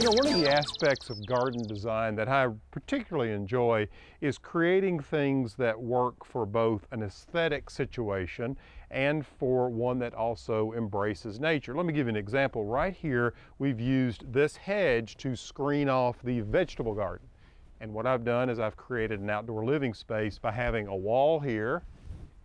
One of the aspects of garden design that I particularly enjoy is creating things that work for both an aesthetic situation and for one that also embraces nature. Let me give you an example. Right here, we've used this hedge to screen off the vegetable garden. And what I've done is I've created an outdoor living space by having a wall here,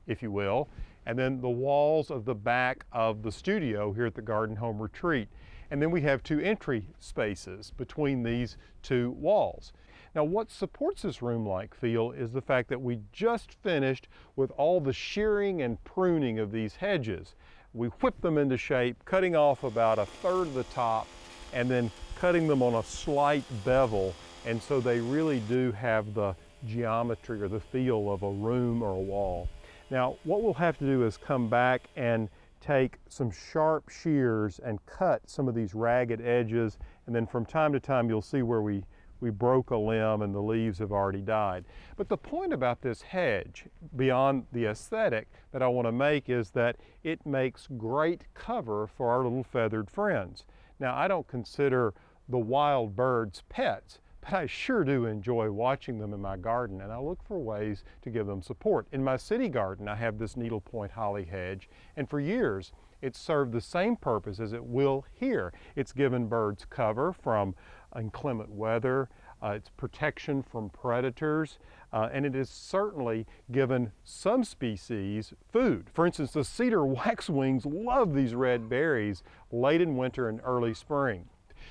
if you will, and then the walls of the back of the studio here at the Garden Home Retreat. And then we have two entry spaces between these two walls. Now, what supports this room-like feel is the fact that we just finished with all the shearing and pruning of these hedges. We whipped them into shape, cutting off about a third of the top and then cutting them on a slight bevel. And so they really do have the geometry or the feel of a room or a wall. Now, what we'll have to do is come back and take some sharp shears and cut some of these ragged edges, and then from time to time you'll see where we broke a limb and the leaves have already died. But the point about this hedge, beyond the aesthetic that I want to make, is that it makes great cover for our little feathered friends. Now, I don't consider the wild birds pets, but I sure do enjoy watching them in my garden, and I look for ways to give them support. In my city garden, I have this needlepoint holly hedge, and for years, it's served the same purpose as it will here. It's given birds cover from inclement weather, it's protection from predators, and it has certainly given some species food. For instance, the cedar waxwings love these red berries late in winter and early spring.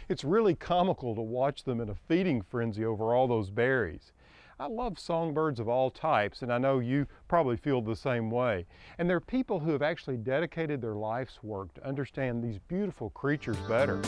It's really comical to watch them in a feeding frenzy over all those berries. I love songbirds of all types, and I know you probably feel the same way. And there are people who have actually dedicated their life's work to understand these beautiful creatures better.